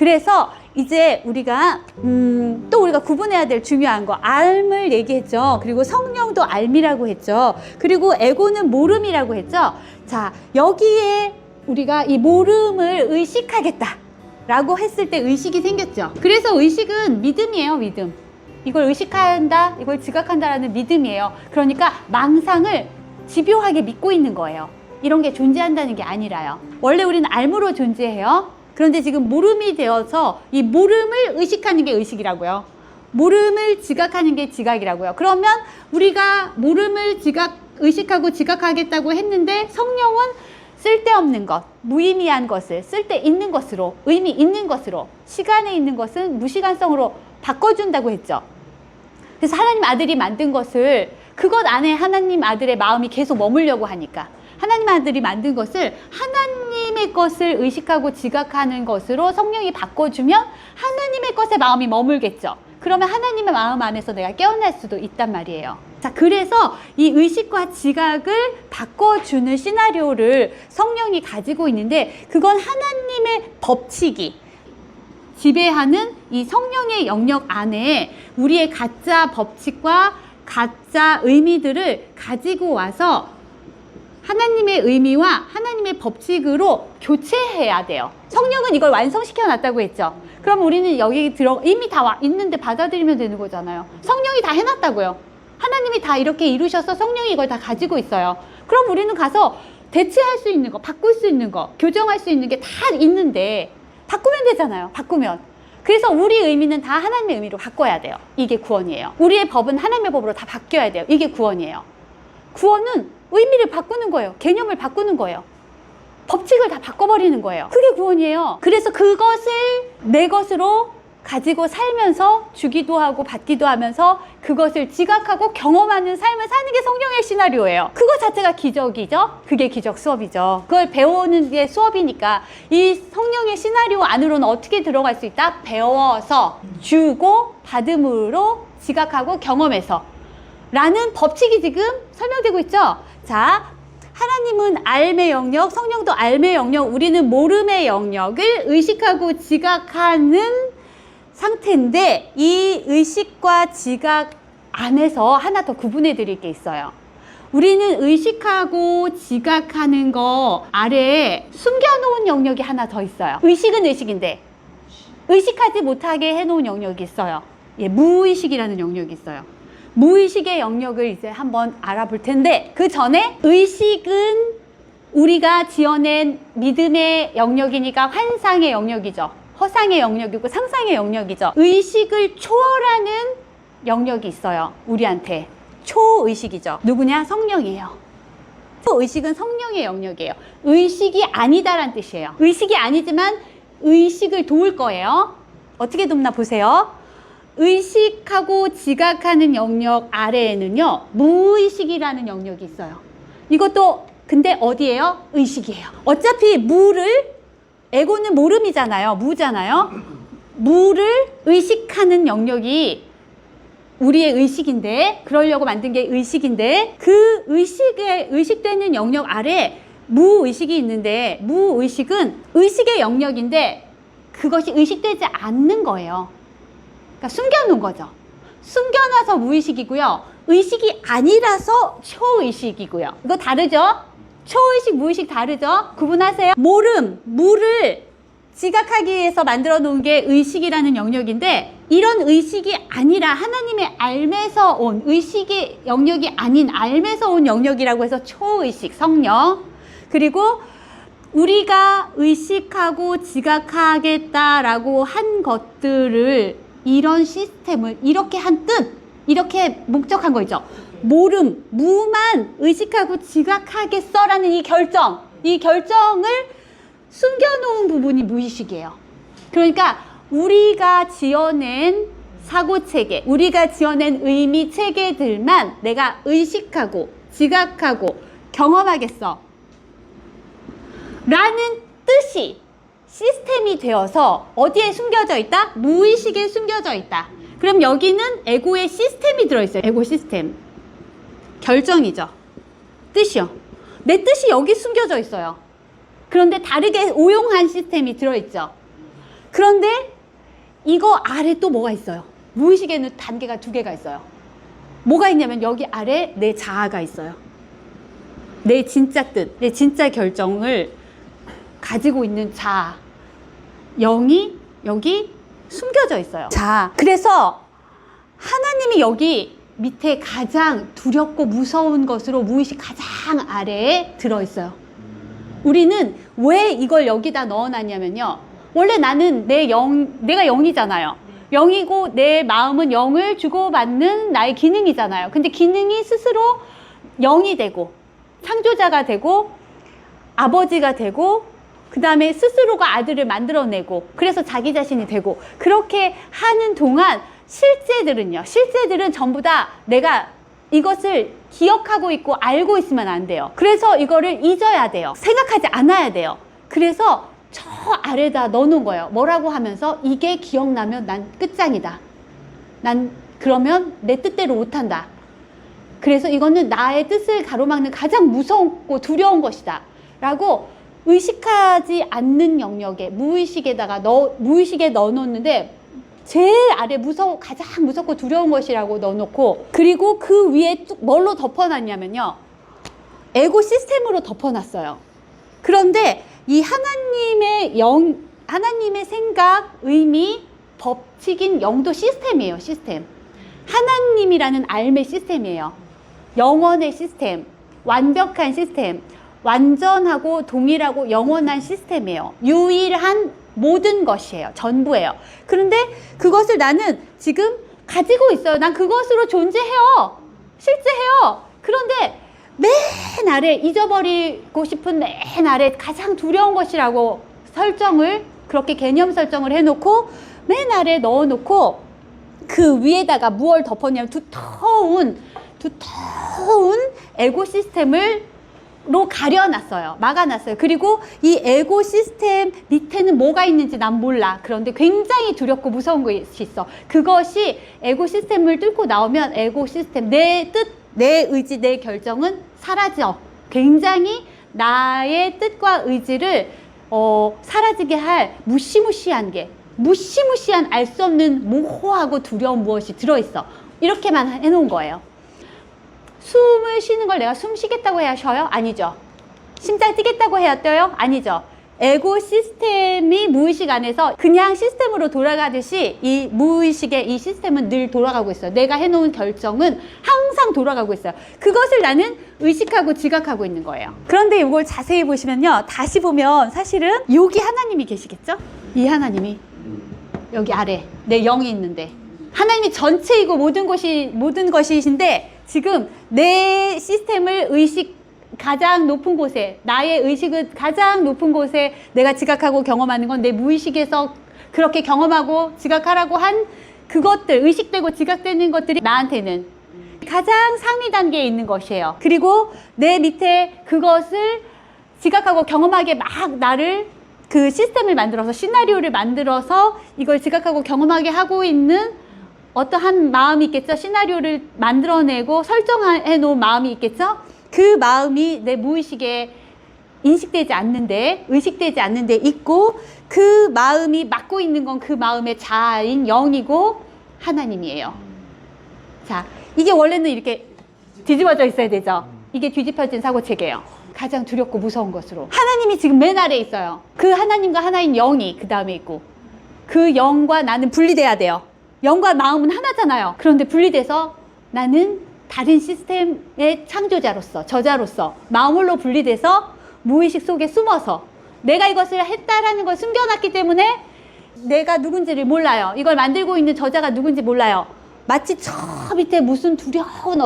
그래서 이제 우리가 또 우리가 구분해야 될 중요한 거, 알을 얘기했죠. 그리고 성령도 알미라고 했죠. 그리고 에고는 모름이라고 했죠. 자, 여기에 우리가 이 모름을 의식하겠다 라고 했을 때 의식이 생겼죠. 그래서 의식은 믿음이에요. 믿음. 이걸 의식한다, 이걸 지각한다라는 믿음이에요. 그러니까 망상을 집요하게 믿고 있는 거예요. 이런 게 존재한다는 게 아니라요. 원래 우리는 알무로 존재해요. 그런데 지금 모름이 되어서 이 모름을 의식하는 게 의식이라고요. 모름을 지각하는 게 지각이라고요. 그러면 우리가 모름을 의식하고 지각하겠다고 했는데 성령은 쓸데없는 것, 무의미한 것을 쓸데있는 것으로, 의미 있는 것으로, 시간에 있는 것은 무시간성으로 바꿔준다고 했죠. 그래서 하나님 아들이 만든 것을 그것 안에 하나님 아들의 마음이 계속 머물려고 하니까 하나님 아들이 만든 것을 하나님의 것을 의식하고 지각하는 것으로 성령이 바꿔주면 하나님의 것에 마음이 머물겠죠. 그러면 하나님의 마음 안에서 내가 깨어날 수도 있단 말이에요. 자, 그래서 이 의식과 지각을 바꿔주는 시나리오를 성령이 가지고 있는데 그건 하나님의 법칙이 지배하는 이 성령의 영역 안에 우리의 가짜 법칙과 가짜 의미들을 가지고 와서 하나님의 의미와 하나님의 법칙으로 교체해야 돼요. 성령은 이걸 완성시켜 놨다고 했죠. 그럼 우리는 여기 이미 다 있는데 받아들이면 되는 거잖아요. 성령이 다 해놨다고요. 하나님이 다 이렇게 이루셔서 성령이 이걸 다 가지고 있어요. 그럼 우리는 가서 대체할 수 있는 거, 바꿀 수 있는 거, 교정할 수 있는 게 다 있는데 바꾸면 되잖아요. 바꾸면. 그래서 우리 의미는 다 하나님의 의미로 바꿔야 돼요. 이게 구원이에요. 우리의 법은 하나님의 법으로 다 바뀌어야 돼요. 이게 구원이에요. 구원은 의미를 바꾸는 거예요. 개념을 바꾸는 거예요. 법칙을 다 바꿔버리는 거예요. 그게 구원이에요. 그래서 그것을 내 것으로 가지고 살면서 주기도 하고 받기도 하면서 그것을 지각하고 경험하는 삶을 사는 게 성령의 시나리오예요. 그거 자체가 기적이죠. 그게 기적 수업이죠. 그걸 배우는 게 수업이니까 이 성령의 시나리오 안으로는 어떻게 들어갈 수 있다? 배워서 주고 받음으로 지각하고 경험해서 라는 법칙이 지금 설명되고 있죠. 자, 하나님은 알의 영역, 성령도 알의 영역, 우리는 모름의 영역을 의식하고 지각하는 상태인데 이 의식과 지각 안에서 하나 더 구분해 드릴 게 있어요. 우리는 의식하고 지각하는 거 아래에 숨겨놓은 영역이 하나 더 있어요. 의식은 의식인데 의식하지 못하게 해놓은 영역이 있어요. 예, 무의식이라는 영역이 있어요. 무의식의 영역을 이제 한번 알아볼 텐데 그 전에 의식은 우리가 지어낸 믿음의 영역이니까 환상의 영역이죠. 허상의 영역이고 상상의 영역이죠. 의식을 초월하는 영역이 있어요. 우리한테. 초의식이죠. 누구냐? 성령이에요. 초의식은 성령의 영역이에요. 의식이 아니다란 뜻이에요. 의식이 아니지만 의식을 도울 거예요. 어떻게 돕나 보세요. 의식하고 지각하는 영역 아래에는요, 무의식이라는 영역이 있어요. 이것도 근데 어디예요? 의식이에요. 어차피 에고는 모름이잖아요. 무잖아요. 무를 의식하는 영역이 우리의 의식인데, 그러려고 만든 게 의식인데, 그 의식되는 영역 아래 무의식이 있는데, 무의식은 의식의 영역인데 그것이 의식되지 않는 거예요. 그러니까 숨겨놓은 거죠. 숨겨놔서 무의식이고요. 의식이 아니라서 초의식이고요. 이거 다르죠? 초의식, 무의식 다르죠? 구분하세요. 모름, 무를 지각하기 위해서 만들어 놓은 게 의식이라는 영역인데 이런 의식이 아니라 하나님의 알면서 온 의식의 영역이 아닌 알면서 온 영역이라고 해서 초의식, 성령. 그리고 우리가 의식하고 지각하겠다라고 한 것들을 이런 시스템을 이렇게 한 뜻, 이렇게 목적한 거 있죠. 모름, 무만 의식하고 지각하겠어라는 이 결정을 숨겨놓은 부분이 무의식이에요. 그러니까 우리가 지어낸 사고체계, 우리가 지어낸 의미 체계들만 내가 의식하고 지각하고 경험하겠어 라는 뜻이 시스템이 되어서 어디에 숨겨져 있다? 무의식에 숨겨져 있다. 그럼 여기는 에고의 시스템이 들어있어요. 에고 시스템. 결정이죠. 뜻이요. 내 뜻이 여기 숨겨져 있어요. 그런데 다르게 오용한 시스템이 들어있죠. 그런데 이거 아래 또 뭐가 있어요? 무의식에는 단계가 두 개가 있어요. 뭐가 있냐면 여기 아래 내 자아가 있어요. 내 진짜 뜻, 내 진짜 결정을 가지고 있는 자아, 영이 여기 숨겨져 있어요. 자, 그래서 하나님이 여기 밑에 가장 두렵고 무서운 것으로 무의식 가장 아래에 들어있어요. 우리는 왜 이걸 여기다 넣어놨냐면요. 원래 나는 내가 영이잖아요. 영이고 내 마음은 영을 주고받는 나의 기능이잖아요. 근데 기능이 스스로 영이 되고 창조자가 되고 아버지가 되고 그 다음에 스스로가 아들을 만들어내고 그래서 자기 자신이 되고 그렇게 하는 동안 실제들은 전부 다 내가 이것을 기억하고 있고 알고 있으면 안 돼요. 그래서 이거를 잊어야 돼요. 생각하지 않아야 돼요. 그래서 저 아래다 넣어놓은 거예요. 뭐라고 하면서 이게 기억나면 난 끝장이다. 난 그러면 내 뜻대로 못한다. 그래서 이거는 나의 뜻을 가로막는 가장 무섭고 두려운 것이다. 라고 의식하지 않는 영역에 무의식에 넣어놓는데 제일 아래 가장 무섭고 두려운 것이라고 넣어놓고 그리고 그 위에 뭘로 덮어놨냐면요. 에고 시스템으로 덮어놨어요. 그런데 이 하나님의 생각, 의미, 법칙인 영도 시스템이에요. 시스템. 하나님이라는 알의 시스템이에요. 영원의 시스템, 완벽한 시스템, 완전하고 동일하고 영원한 시스템이에요. 유일한 모든 것이에요. 전부예요. 그런데 그것을 나는 지금 가지고 있어요. 난 그것으로 존재해요. 실제해요. 그런데 맨 아래 잊어버리고 싶은 맨 아래 가장 두려운 것이라고 그렇게 개념 설정을 해놓고 맨 아래 넣어놓고 그 위에다가 무엇을 덮었냐면 두터운 에고 시스템으로 가려놨어요. 막아놨어요. 그리고 이 에고 시스템 밑에는 뭐가 있는지 난 몰라. 그런데 굉장히 두렵고 무서운 것이 있어. 그것이 에고 시스템을 뚫고 나오면 에고 시스템, 내 뜻, 내 의지, 내 결정은 사라져. 굉장히 나의 뜻과 의지를 사라지게 할 무시무시한 알 수 없는 모호하고 두려운 무엇이 들어있어. 이렇게만 해놓은 거예요. 숨을 쉬는 걸 내가 숨 쉬겠다고 해야 쉬어요? 아니죠. 심장 뛰겠다고 해야 뛰어요? 아니죠. 에고 시스템이 무의식 안에서 그냥 시스템으로 돌아가듯이 이 무의식의 이 시스템은 늘 돌아가고 있어요. 내가 해놓은 결정은 항상 돌아가고 있어요. 그것을 나는 의식하고 지각하고 있는 거예요. 그런데 이걸 자세히 보시면요. 다시 보면 사실은 여기 하나님이 계시겠죠? 이 하나님이 여기 아래 내 영이 있는데 하나님이 전체이고 모든 것이신데 지금 내 시스템을 가장 높은 곳에 나의 의식을 가장 높은 곳에 내가 지각하고 경험하는 건 내 무의식에서 그렇게 경험하고 지각하라고 한 그것들 의식되고 지각되는 것들이 나한테는 가장 상위 단계에 있는 것이에요. 그리고 내 밑에 그것을 지각하고 경험하게 막 나를 그 시스템을 만들어서 시나리오를 만들어서 이걸 지각하고 경험하게 하고 있는 어떠한 마음이 있겠죠. 시나리오를 만들어내고 설정해 놓은 마음이 있겠죠. 그 마음이 내 무의식에 의식되지 않는데 있고 그 마음이 맡고 있는 건 그 마음의 자아인 영이고 하나님이에요. 자, 이게 원래는 이렇게 뒤집어져 있어야 되죠. 이게 뒤집혀진 사고체계예요. 가장 두렵고 무서운 것으로. 하나님이 지금 맨 아래에 있어요. 그 하나님과 하나인 영이 그 다음에 있고 그 영과 나는 분리돼야 돼요. 영과 마음은 하나잖아요. 그런데 분리돼서 나는 다른 시스템의 창조자로서 저자로서 마음으로 분리돼서 무의식 속에 숨어서 내가 이것을 했다라는 걸 숨겨놨기 때문에 내가 누군지를 몰라요. 이걸 만들고 있는 저자가 누군지 몰라요. 마치 저 밑에 무슨 두려운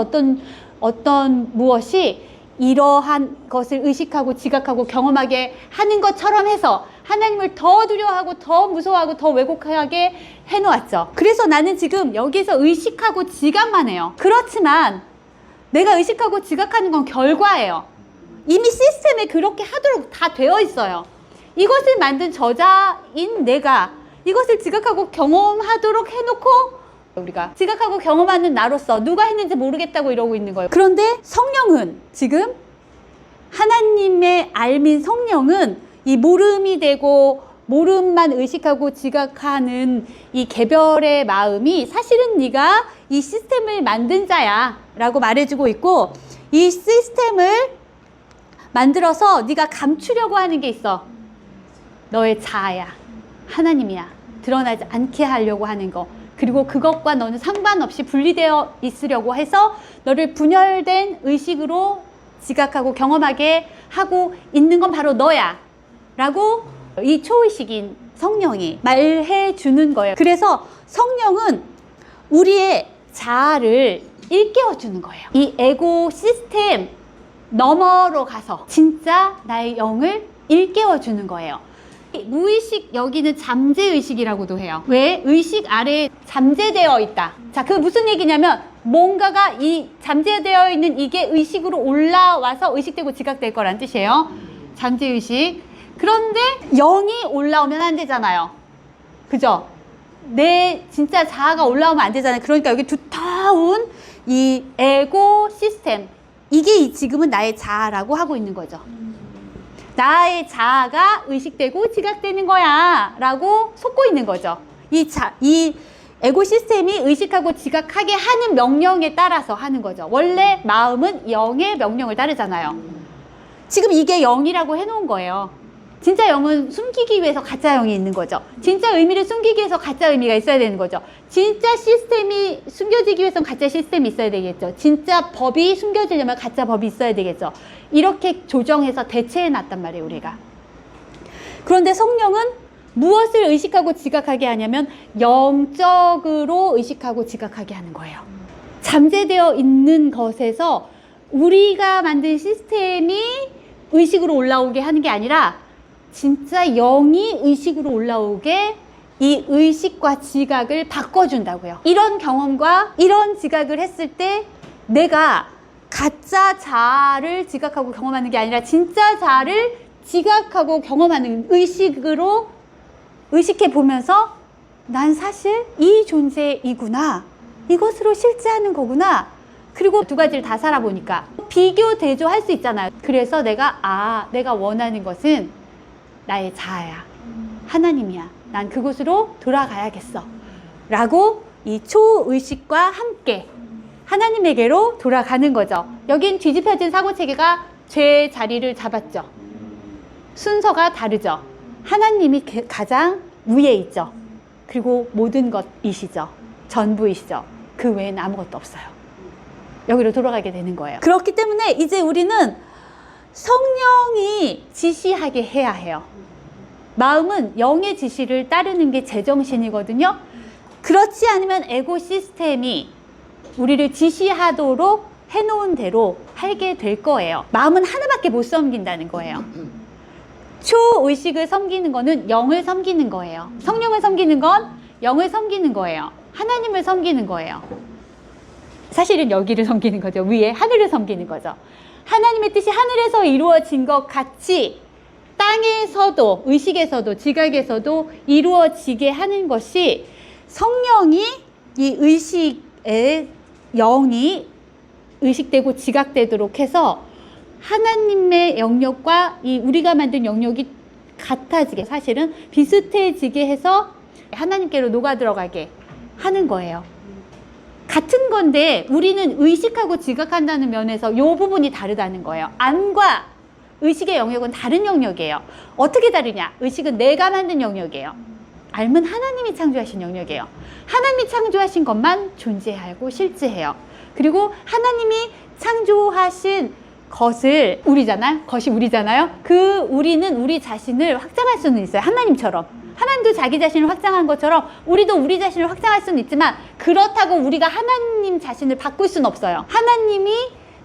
어떤 무엇이 이러한 것을 의식하고 지각하고 경험하게 하는 것처럼 해서 하나님을 더 두려워하고 더 무서워하고 더 왜곡하게 해놓았죠. 그래서 나는 지금 여기서 의식하고 지각만 해요. 그렇지만 내가 의식하고 지각하는 건 결과예요. 이미 시스템에 그렇게 하도록 다 되어 있어요. 이것을 만든 저자인 내가 이것을 지각하고 경험하도록 해놓고 우리가 지각하고 경험하는 나로서 누가 했는지 모르겠다고 이러고 있는 거예요. 그런데 성령은 지금 하나님의 알민 성령은 이 모름이 되고 모름만 의식하고 지각하는 이 개별의 마음이 사실은 네가 이 시스템을 만든 자야 라고 말해주고 있고, 이 시스템을 만들어서 네가 감추려고 하는 게 있어. 너의 자아야, 하나님이야. 드러나지 않게 하려고 하는 거. 그리고 그것과 너는 상관없이 분리되어 있으려고 해서 너를 분열된 의식으로 지각하고 경험하게 하고 있는 건 바로 너야 라고 이 초의식인 성령이 말해 주는 거예요. 그래서 성령은 우리의 자아를 일깨워 주는 거예요. 이 에고 시스템 너머로 가서 진짜 나의 영을 일깨워 주는 거예요. 무의식, 여기는 잠재의식이라고도 해요. 왜? 의식 아래에 잠재되어 있다. 자, 그게 무슨 얘기냐면 뭔가가 이 잠재되어 있는 이게 의식으로 올라와서 의식되고 지각될 거란 뜻이에요. 잠재의식. 그런데 영이 올라오면 안 되잖아요. 그죠? 내 진짜 자아가 올라오면 안 되잖아요. 그러니까 여기 두터운 이 에고 시스템, 이게 지금은 나의 자아라고 하고 있는 거죠. 나의 자아가 의식되고 지각되는 거야 라고 속고 있는 거죠. 이 에고 시스템이 의식하고 지각하게 하는 명령에 따라서 하는 거죠. 원래 마음은 영의 명령을 따르잖아요. 지금 이게 영이라고 해놓은 거예요. 진짜 영은 숨기기 위해서 가짜 영이 있는 거죠. 진짜 의미를 숨기기 위해서 가짜 의미가 있어야 되는 거죠. 진짜 시스템이 숨겨지기 위해서는 가짜 시스템이 있어야 되겠죠. 진짜 법이 숨겨지려면 가짜 법이 있어야 되겠죠. 이렇게 조정해서 대체해 놨단 말이에요, 우리가. 그런데 성령은 무엇을 의식하고 지각하게 하냐면 영적으로 의식하고 지각하게 하는 거예요. 잠재되어 있는 것에서 우리가 만든 시스템이 의식으로 올라오게 하는 게 아니라 진짜 영이 의식으로 올라오게 이 의식과 지각을 바꿔준다고요. 이런 경험과 이런 지각을 했을 때 내가 가짜 자아를 지각하고 경험하는 게 아니라 진짜 자아를 지각하고 경험하는 의식으로 의식해 보면서 난 사실 이 존재이구나, 이것으로 실제하는 거구나. 그리고 두 가지를 다 살아보니까 비교 대조할 수 있잖아요. 그래서 내가 원하는 것은 나의 자아야, 하나님이야, 난 그곳으로 돌아가야겠어 라고 이 초의식과 함께 하나님에게로 돌아가는 거죠. 여긴 뒤집혀진 사고체계가 죄의 자리를 잡았죠. 순서가 다르죠. 하나님이 가장 위에 있죠. 그리고 모든 것이시죠. 전부이시죠. 그 외엔 아무것도 없어요. 여기로 돌아가게 되는 거예요. 그렇기 때문에 이제 우리는 성령이 지시하게 해야 해요. 마음은 영의 지시를 따르는 게 제정신이거든요. 그렇지 않으면 에고 시스템이 우리를 지시하도록 해놓은 대로 하게 될 거예요. 마음은 하나밖에 못 섬긴다는 거예요. 초의식을 섬기는 거는 영을 섬기는 거예요. 성령을 섬기는 건 영을 섬기는 거예요. 하나님을 섬기는 거예요. 사실은 여기를 섬기는 거죠. 위에 하늘을 섬기는 거죠. 하나님의 뜻이 하늘에서 이루어진 것 같이 땅에서도, 의식에서도, 지각에서도 이루어지게 하는 것이 성령이 이 의식의 영이 의식되고 지각되도록 해서 하나님의 영역과 이 우리가 만든 영역이 같아지게, 사실은 비슷해지게 해서 하나님께로 녹아들어가게 하는 거예요. 같은 건데 우리는 의식하고 지각한다는 면에서 이 부분이 다르다는 거예요. 안과 의식의 영역은 다른 영역이에요. 어떻게 다르냐? 의식은 내가 만든 영역이에요. 알은 하나님이 창조하신 영역이에요. 하나님이 창조하신 것만 존재하고 실제해요. 그리고 하나님이 창조하신 것을 우리잖아요. 것이 우리잖아요. 그 우리는 우리 자신을 확장할 수는 있어요. 하나님처럼. 하나님도 자기 자신을 확장한 것처럼 우리도 우리 자신을 확장할 수는 있지만 그렇다고 우리가 하나님 자신을 바꿀 수는 없어요. 하나님이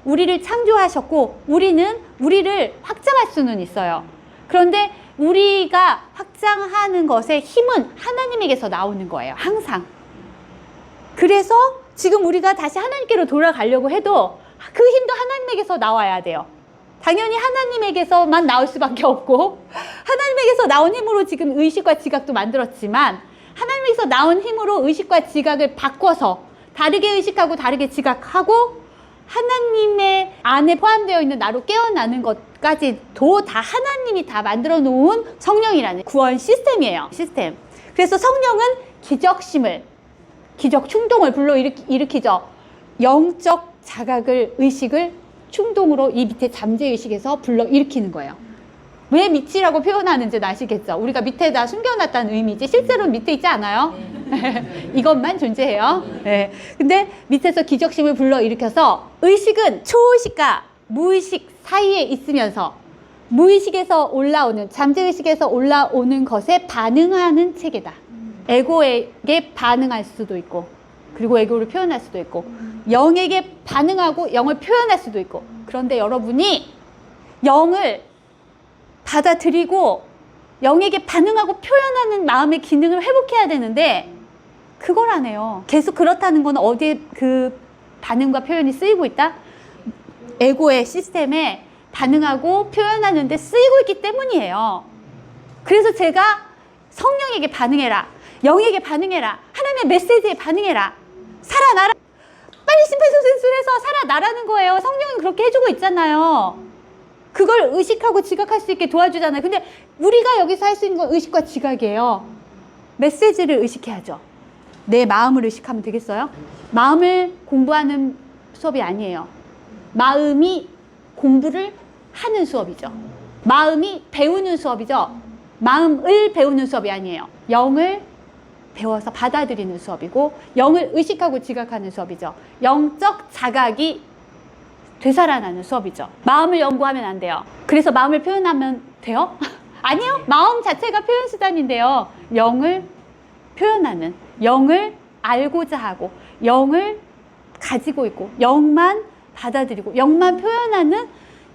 우리를 창조하셨고 우리는 우리를 확장할 수는 있어요. 그런데 우리가 확장하는 것의 힘은 하나님에게서 나오는 거예요. 항상. 그래서 지금 우리가 다시 하나님께로 돌아가려고 해도 그 힘도 하나님에게서 나와야 돼요. 당연히 하나님에게서만 나올 수밖에 없고 하나님에게서 나온 힘으로 지금 의식과 지각도 만들었지만 하나님에게서 나온 힘으로 의식과 지각을 바꿔서 다르게 의식하고 다르게 지각하고 하나님의 안에 포함되어 있는 나로 깨어나는 것까지도 다 하나님이 다 만들어 놓은 성령이라는 구원 시스템이에요. 시스템. 그래서 성령은 기적심을, 기적 충동을 불러일으키죠. 영적 자각을, 의식을 충동으로 이 밑에 잠재의식에서 불러일으키는 거예요. 왜 밑이라고 표현하는지는 아시겠죠? 우리가 밑에다 숨겨놨다는 의미지 실제로는 밑에 있지 않아요? 이것만 존재해요. 네. 근데 밑에서 기적심을 불러일으켜서 의식은 초의식과 무의식 사이에 있으면서 무의식에서 올라오는, 잠재의식에서 올라오는 것에 반응하는 체계다. 에고에게 반응할 수도 있고, 그리고 에고를 표현할 수도 있고, 영에게 반응하고 영을 표현할 수도 있고. 그런데 여러분이 영을 받아들이고 영에게 반응하고 표현하는 마음의 기능을 회복해야 되는데 그걸 안 해요. 계속 그렇다는 건 어디에 그 반응과 표현이 쓰이고 있다? 에고의 시스템에 반응하고 표현하는데 쓰이고 있기 때문이에요. 그래서 제가 성령에게 반응해라, 영에게 반응해라, 하나님의 메시지에 반응해라, 살아나라, 빨리 심폐소생술해서 살아나라는 거예요. 성령은 그렇게 해주고 있잖아요. 그걸 의식하고 지각할 수 있게 도와주잖아요. 근데 우리가 여기서 할 수 있는 건 의식과 지각이에요. 메시지를 의식해야죠. 내 마음을 의식하면 되겠어요? 마음을 공부하는 수업이 아니에요. 마음이 공부를 하는 수업이죠. 마음이 배우는 수업이죠. 마음을 배우는 수업이 아니에요. 영을 배워서 받아들이는 수업이고 영을 의식하고 지각하는 수업이죠. 영적 자각이 되살아나는 수업이죠. 마음을 연구하면 안 돼요. 그래서 마음을 표현하면 돼요? 아니요. 마음 자체가 표현 수단인데요. 영을 표현하는, 영을 알고자 하고 영을 가지고 있고 영만 받아들이고 영만 표현하는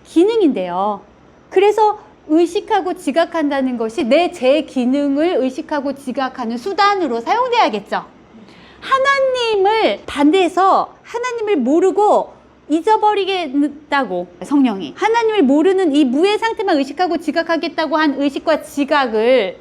기능인데요. 그래서 의식하고 지각한다는 것이 내 제 기능을 의식하고 지각하는 수단으로 사용돼야겠죠. 하나님을 반대해서 하나님을 모르고 잊어버리겠다고 성령이 하나님을 모르는 이 무의 상태만 의식하고 지각하겠다고 한 의식과 지각을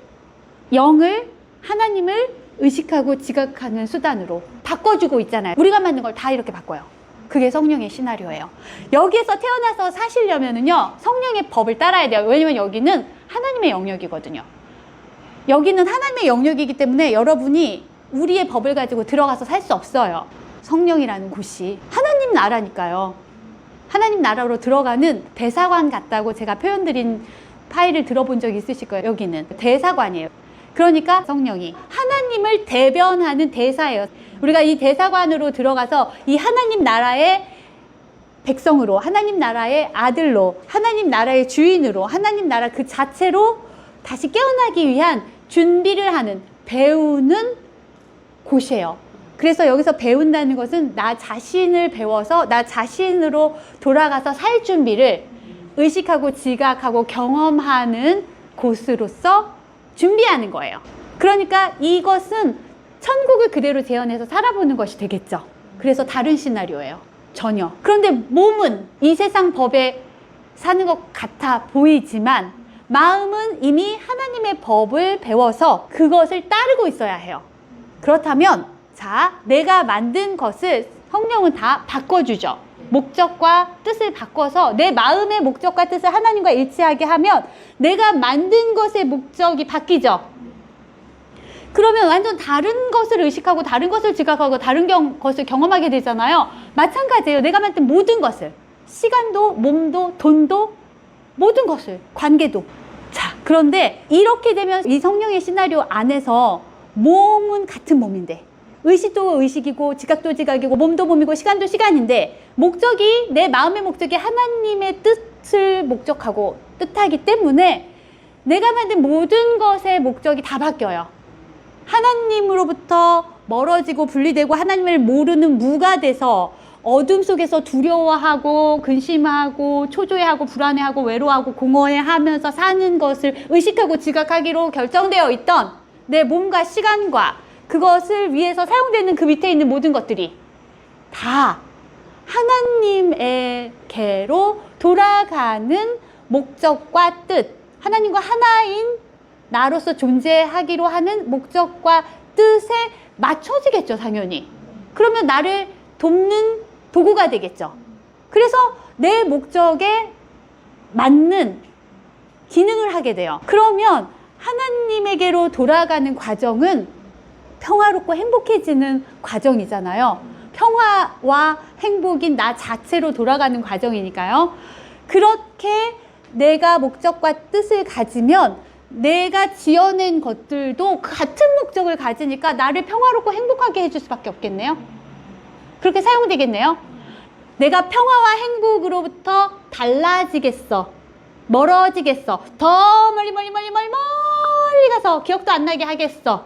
영을 하나님을 의식하고 지각하는 수단으로 바꿔주고 있잖아요. 우리가 만든 걸 다 이렇게 바꿔요. 그게 성령의 시나리오예요. 여기에서 태어나서 사시려면은요 성령의 법을 따라야 돼요. 왜냐면 여기는 하나님의 영역이거든요. 여기는 하나님의 영역이기 때문에 여러분이 우리의 법을 가지고 들어가서 살 수 없어요. 성령이라는 곳이 하나님 나라니까요. 하나님 나라로 들어가는 대사관 같다고 제가 표현드린 파일을 들어본 적 있으실 거예요. 여기는 대사관이에요. 그러니까 성령이 하나님을 대변하는 대사예요. 우리가 이 대사관으로 들어가서 이 하나님 나라의 백성으로, 하나님 나라의 아들로, 하나님 나라의 주인으로, 하나님 나라 그 자체로 다시 깨어나기 위한 준비를 하는, 배우는 곳이에요. 그래서 여기서 배운다는 것은 나 자신을 배워서 나 자신으로 돌아가서 살 준비를 의식하고 지각하고 경험하는 곳으로서 준비하는 거예요. 그러니까 이것은 천국을 그대로 재현해서 살아보는 것이 되겠죠. 그래서 다른 시나리오예요. 전혀. 그런데 몸은 이 세상 법에 사는 것 같아 보이지만 마음은 이미 하나님의 법을 배워서 그것을 따르고 있어야 해요. 그렇다면 자, 내가 만든 것을 성령은 다 바꿔주죠. 목적과 뜻을 바꿔서 내 마음의 목적과 뜻을 하나님과 일치하게 하면 내가 만든 것의 목적이 바뀌죠. 그러면 완전 다른 것을 의식하고 다른 것을 지각하고 다른 것을 경험하게 되잖아요. 마찬가지예요. 내가 만든 모든 것을, 시간도, 몸도, 돈도, 모든 것을, 관계도. 자, 그런데 이렇게 되면 이 성령의 시나리오 안에서 몸은 같은 몸인데 의식도 의식이고 지각도 지각이고 몸도 몸이고 시간도 시간인데 목적이, 내 마음의 목적이 하나님의 뜻을 목적하고 뜻하기 때문에 내가 만든 모든 것의 목적이 다 바뀌어요. 하나님으로부터 멀어지고 분리되고 하나님을 모르는 무가 돼서 어둠 속에서 두려워하고 근심하고 초조해하고 불안해하고 외로워하고 공허해하면서 사는 것을 의식하고 지각하기로 결정되어 있던 내 몸과 시간과 그것을 위해서 사용되는 그 밑에 있는 모든 것들이 다 하나님에게로 돌아가는 목적과 뜻, 하나님과 하나인 나로서 존재하기로 하는 목적과 뜻에 맞춰지겠죠, 당연히. 그러면 나를 돕는 도구가 되겠죠. 그래서 내 목적에 맞는 기능을 하게 돼요. 그러면 하나님에게로 돌아가는 과정은 평화롭고 행복해지는 과정이잖아요. 평화와 행복인 나 자체로 돌아가는 과정이니까요. 그렇게 내가 목적과 뜻을 가지면 내가 지어낸 것들도 같은 목적을 가지니까 나를 평화롭고 행복하게 해줄 수밖에 없겠네요. 그렇게 사용되겠네요. 내가 평화와 행복으로부터 달라지겠어, 멀어지겠어, 더 멀리 가서 기억도 안 나게 하겠어.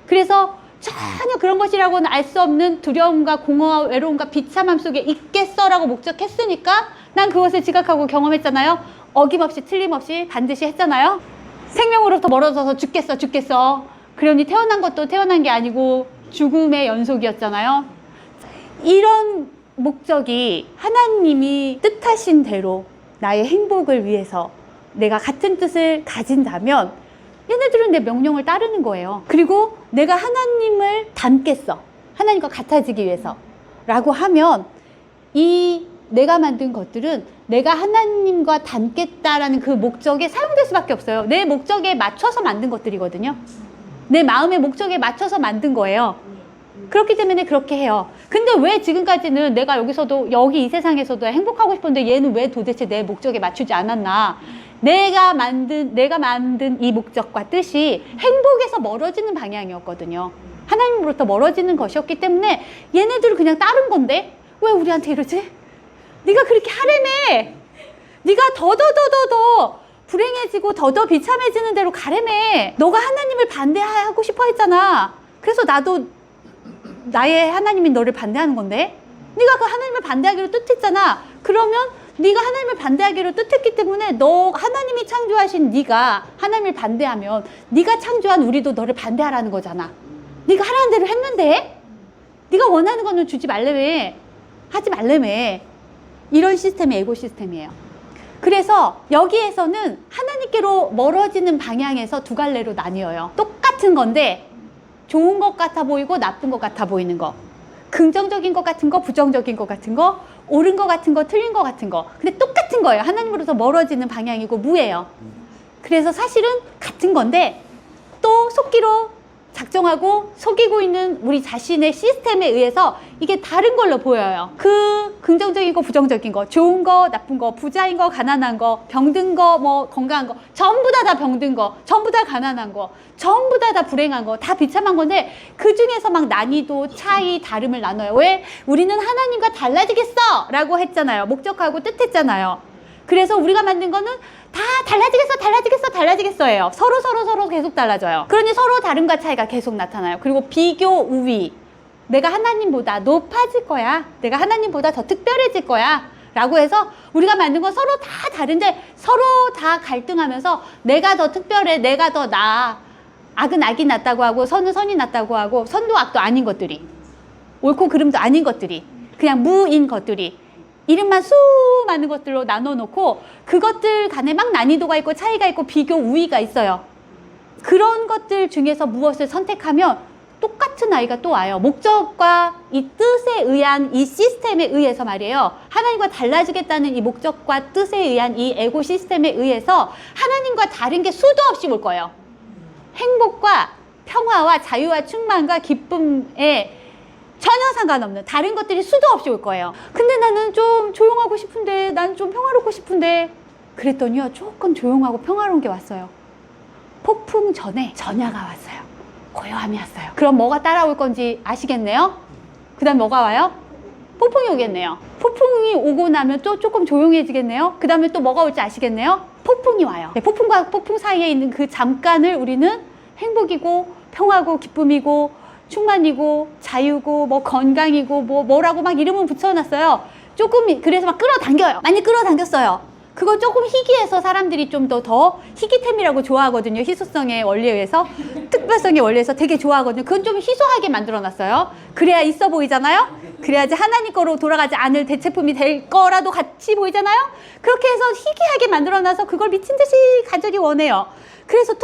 그래서 전혀 그런 것이라고는 알 수 없는 두려움과 공허와 외로움과 비참함 속에 있겠어라고 목적했으니까 난 그것을 지각하고 경험했잖아요. 어김없이 틀림없이 반드시 했잖아요. 생명으로부터 멀어져서 죽겠어. 그러니 태어난 것도 태어난 게 아니고 죽음의 연속이었잖아요. 이런 목적이 하나님이 뜻하신 대로 나의 행복을 위해서 내가 같은 뜻을 가진다면 얘네들은 내 명령을 따르는 거예요. 그리고 내가 하나님을 닮겠어, 하나님과 같아지기 위해서 라고 하면 이 내가 만든 것들은 내가 하나님과 닮겠다라는 그 목적에 사용될 수밖에 없어요. 내 목적에 맞춰서 만든 것들이거든요. 내 마음의 목적에 맞춰서 만든 거예요. 그렇기 때문에 그렇게 해요. 근데 왜 지금까지는 내가 여기 이 세상에서도 행복하고 싶은데 얘는 왜 도대체 내 목적에 맞추지 않았나? 내가 만든 이 목적과 뜻이 행복에서 멀어지는 방향이었거든요. 하나님으로부터 멀어지는 것이었기 때문에 얘네들은 그냥 따른 건데 왜 우리한테 이러지? 네가 그렇게 하래매. 네가 더 불행해지고 더 비참해지는 대로 가래매. 너가 하나님을 반대하고 싶어 했잖아. 그래서 나도 나의 하나님인 너를 반대하는 건데 네가 그 하나님을 반대하기로 뜻했잖아. 그러면 네가 하나님을 반대하기로 뜻했기 때문에 너 하나님이 창조하신 네가 하나님을 반대하면 네가 창조한 우리도 너를 반대하라는 거잖아. 네가 하라는 대로 했는데 네가 원하는 거는 주지 말래매, 하지 말래매. 이런 시스템이 에고 시스템이에요. 그래서 여기에서는 하나님께로 멀어지는 방향에서 두 갈래로 나뉘어요. 똑같은 건데 좋은 것 같아 보이고 나쁜 것 같아 보이는 거, 긍정적인 것 같은 거, 부정적인 것 같은 거, 옳은 것 같은 거, 틀린 것 같은 거. 근데 똑같은 거예요. 하나님으로부터 멀어지는 방향이고 무예요. 그래서 사실은 같은 건데 또 속기로 작정하고 속이고 있는 우리 자신의 시스템에 의해서 이게 다른 걸로 보여요. 그 긍정적인 거, 부정적인 거, 좋은 거, 나쁜 거, 부자인 거, 가난한 거, 병든 거, 뭐 건강한 거, 전부 다 병든 거, 전부 다 가난한 거, 전부 다 불행한 거, 다 비참한 건데 그 중에서 막 난이도, 차이, 다름을 나눠요. 왜? 우리는 하나님과 달라지겠어 라고 했잖아요. 목적하고 뜻했잖아요. 그래서 우리가 만든 거는 다 달라지겠어예요. 서로 계속 달라져요. 그러니 서로 다름과 차이가 계속 나타나요. 그리고 비교, 우위. 내가 하나님보다 높아질 거야. 내가 하나님보다 더 특별해질 거야. 라고 해서 우리가 만든 건 서로 다 다른데 서로 다 갈등하면서 내가 더 특별해, 내가 더 나아. 악은 악이 낫다고 하고 선은 선이 낫다고 하고 선도 악도 아닌 것들이, 옳고 그름도 아닌 것들이, 그냥 무인 것들이 이름만 수많은 것들로 나눠놓고 그것들 간에 막 난이도가 있고 차이가 있고 비교, 우위가 있어요. 그런 것들 중에서 무엇을 선택하면 똑같은 아이가 또 와요. 목적과 이 뜻에 의한 이 시스템에 의해서 말이에요. 하나님과 달라지겠다는 이 목적과 뜻에 의한 이 에고 시스템에 의해서 하나님과 다른 게 수도 없이 올 거예요. 행복과 평화와 자유와 충만과 기쁨에 전혀 상관없는 다른 것들이 수도 없이 올 거예요. 근데 나는 좀 조용하고 싶은데, 나는 좀 평화롭고 싶은데, 그랬더니요, 조금 조용하고 평화로운 게 왔어요. 폭풍 전에 전야가 왔어요. 고요함이 왔어요. 그럼 뭐가 따라올 건지 아시겠네요? 그 다음 뭐가 와요? 폭풍이 오겠네요. 폭풍이 오고 나면 또 조금 조용해지겠네요. 그 다음에 또 뭐가 올지 아시겠네요? 폭풍이 와요. 네, 폭풍과 폭풍 사이에 있는 그 잠깐을 우리는 행복이고 평화고 기쁨이고 충만이고 자유고 뭐 건강이고 뭐라고 막 이름은 붙여놨어요. 조금 그래서 막 끌어당겨요. 많이 끌어당겼어요. 그거 조금 희귀해서 사람들이 좀 더 희귀템이라고 좋아하거든요. 희소성의 원리에 의해서, 특별성의 원리에서 되게 좋아하거든요. 그건 좀 희소하게 만들어놨어요. 그래야 있어 보이잖아요. 그래야지 하나님 거로 돌아가지 않을 대체품이 될 거라도 같이 보이잖아요. 그렇게 해서 희귀하게 만들어놔서 그걸 미친 듯이 간절히 원해요. 그래서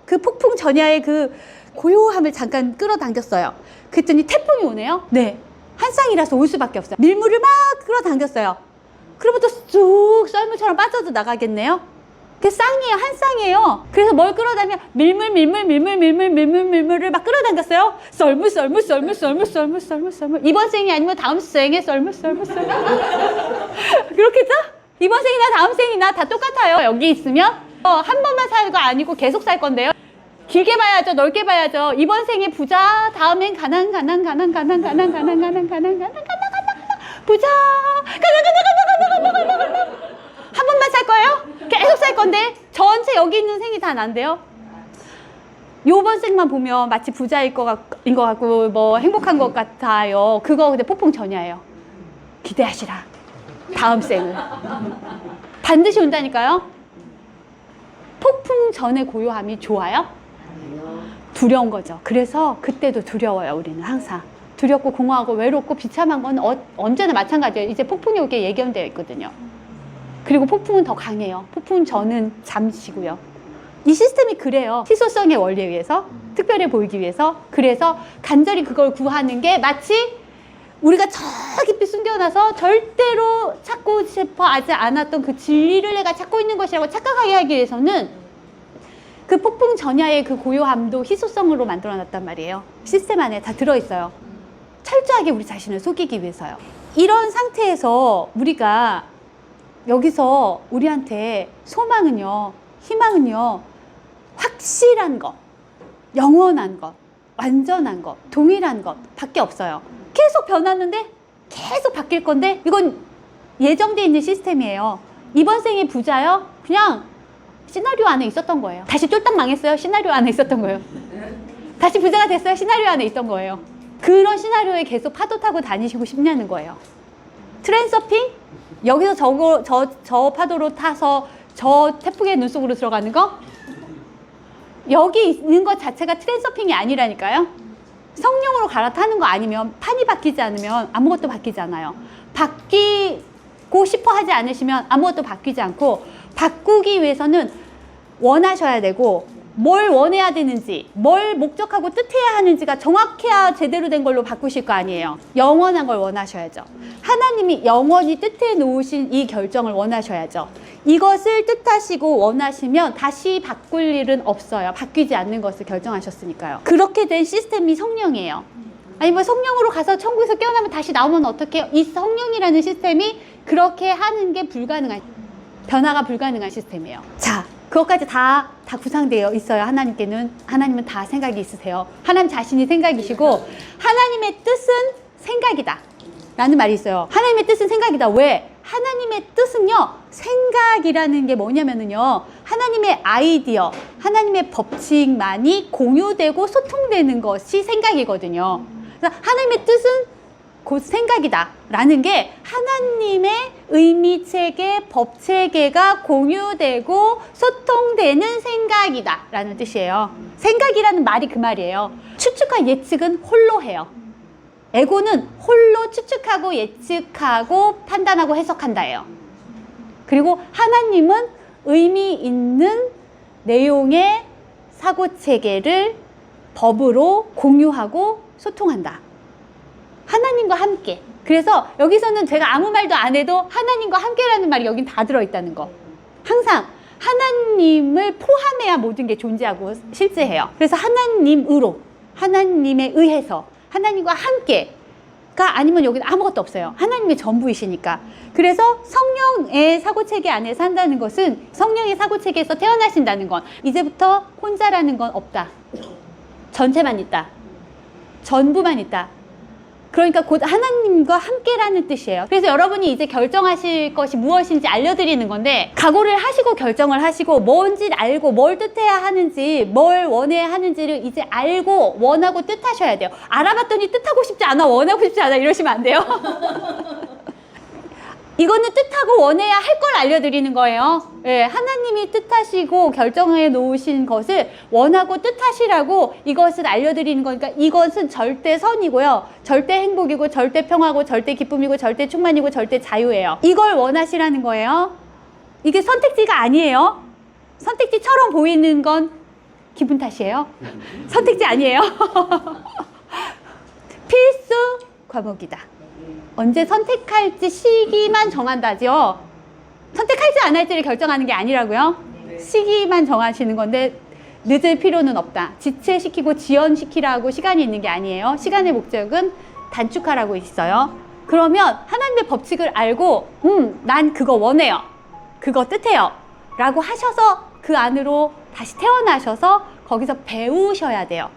그 폭풍 전야의 그 고요함을 잠깐 끌어당겼어요. 그랬더니 태풍이 오네요. 네, 한 쌍이라서 올 수밖에 없어요. 밀물을 막 끌어당겼어요. 그러면 또 쑥 썰물처럼 빠져도 나가겠네요. 그 쌍이에요. 한 쌍이에요. 그래서 뭘 끌어다니면 밀물을 막 끌어당겼어요. 썰물. 이번 생이 아니면 다음 생에 썰물. 그렇겠죠? 이번 생이나 다음 생이나 다 똑같아요. 여기 있으면 한 번만 살 거 아니고 계속 살 건데요. 길게 봐야죠. 넓게 봐야죠. 이번 생에 부자, 다음엔 가난 부자, 가난 한 번만 살 거예요? 계속 살 건데 전체 여기 있는 생이 다 난대요. 요번 생만 보면 마치 부자인 것 같고 뭐 행복한 것 같아요. 그거 근데 폭풍 전야예요. 기대하시라. 다음 생은 반드시 온다니까요. 폭풍 전의 고요함이 좋아요? 두려운 거죠. 그래서 그때도 두려워요. 우리는 항상 두렵고 공허하고 외롭고 비참한 건 언제나 마찬가지예요. 이제 폭풍이 오게 예견되어 있거든요. 그리고 폭풍은 더 강해요. 폭풍 전은 잠시고요. 이 시스템이 그래요. 희소성의 원리에 의해서 특별해 보이기 위해서. 그래서 간절히 그걸 구하는 게 마치 우리가 저 깊이 숨겨놔서 절대로 찾고 싶어 하지 않았던 그 진리를 내가 찾고 있는 것이라고 착각하게 하기 위해서는 그 폭풍 전야의 그 고요함도 희소성으로 만들어놨단 말이에요. 시스템 안에 다 들어있어요. 철저하게 우리 자신을 속이기 위해서요. 이런 상태에서 우리가 여기서 우리한테 소망은요, 희망은요, 확실한 것, 영원한 것, 완전한 것, 동일한 것 밖에 없어요. 계속 변하는데 계속 바뀔 건데 이건 예정되어 있는 시스템이에요. 이번 생의 부자요? 그냥 시나리오 안에 있었던 거예요. 다시 쫄딱 망했어요? 시나리오 안에 있었던 거예요. 다시 부자가 됐어요? 시나리오 안에 있던 거예요. 그런 시나리오에 계속 파도 타고 다니시고 싶냐는 거예요. 트랜서핑? 여기서 저 파도로 타서 저 태풍의 눈속으로 들어가는 거? 여기 있는 것 자체가 트랜서핑이 아니라니까요. 성령으로 갈아타는 거 아니면, 판이 바뀌지 않으면 아무것도 바뀌지 않아요. 바뀌고 싶어 하지 않으시면 아무것도 바뀌지 않고, 바꾸기 위해서는 원하셔야 되고, 뭘 원해야 되는지, 뭘 목적하고 뜻해야 하는지가 정확해야 제대로 된 걸로 바꾸실 거 아니에요. 영원한 걸 원하셔야죠. 하나님이 영원히 뜻해 놓으신 이 결정을 원하셔야죠. 이것을 뜻하시고 원하시면 다시 바꿀 일은 없어요. 바뀌지 않는 것을 결정하셨으니까요. 그렇게 된 시스템이 성령이에요. 아니 뭐 성령으로 가서 천국에서 깨어나면 다시 나오면 어떡해요? 이 성령이라는 시스템이 그렇게 하는 게 불가능한, 변화가 불가능한 시스템이에요. 자, 그것까지 다 구상되어 있어요. 하나님은 다 생각이 있으세요. 하나님 자신이 생각이시고, 하나님의 뜻은 생각이다 라는 말이 있어요. 하나님의 뜻은 생각이다. 왜? 하나님의 뜻은요, 생각이라는 게 뭐냐면은요, 하나님의 아이디어, 하나님의 법칙만이 공유되고 소통되는 것이 생각이거든요. 그래서 하나님의 뜻은 곧 생각이다 라는 게 하나님의 의미체계, 법체계가 공유되고 소통되는 생각이다 라는 뜻이에요. 생각이라는 말이 그 말이에요. 추측과 예측은 홀로 해요. 에고는 홀로 추측하고 예측하고 판단하고 해석한다예요. 그리고 하나님은 의미 있는 내용의 사고체계를 법으로 공유하고 소통한다. 하나님과 함께. 그래서 여기서는 제가 아무 말도 안 해도 하나님과 함께라는 말이 여긴 다 들어있다는 거. 항상 하나님을 포함해야 모든 게 존재하고 실제해요. 그래서 하나님으로, 하나님에 의해서, 하나님과 함께가 아니면 여기는 아무것도 없어요. 하나님의 전부이시니까. 그래서 성령의 사고체계 안에 산다는 것은, 성령의 사고체계에서 태어나신다는 건 이제부터 혼자라는 건 없다. 전체만 있다. 전부만 있다. 그러니까 곧 하나님과 함께라는 뜻이에요. 그래서 여러분이 이제 결정하실 것이 무엇인지 알려드리는 건데, 각오를 하시고 결정을 하시고 뭔지를 알고 뭘 뜻해야 하는지, 뭘 원해야 하는지를 이제 알고 원하고 뜻하셔야 돼요. 알아봤더니 뜻하고 싶지 않아, 원하고 싶지 않아 이러시면 안 돼요. 이거는 뜻하고 원해야 할 걸 알려드리는 거예요. 예, 하나님이 뜻하시고 결정해 놓으신 것을 원하고 뜻하시라고 이것을 알려드리는 거니까, 이것은 절대 선이고요, 절대 행복이고, 절대 평화고, 절대 기쁨이고, 절대 충만이고, 절대 자유예요. 이걸 원하시라는 거예요. 이게 선택지가 아니에요. 선택지처럼 보이는 건 기분 탓이에요. 선택지 아니에요. 필수 과목이다. 언제 선택할지 시기만 정한다죠. 선택할지 안 할지를 결정하는 게 아니라고요. 시기만 정하시는 건데 늦을 필요는 없다. 지체시키고 지연시키라고 시간이 있는 게 아니에요. 시간의 목적은 단축하라고 있어요. 그러면 하나님의 법칙을 알고 난 그거 원해요. 그거 뜻해요. 라고 하셔서 그 안으로 다시 태어나셔서 거기서 배우셔야 돼요.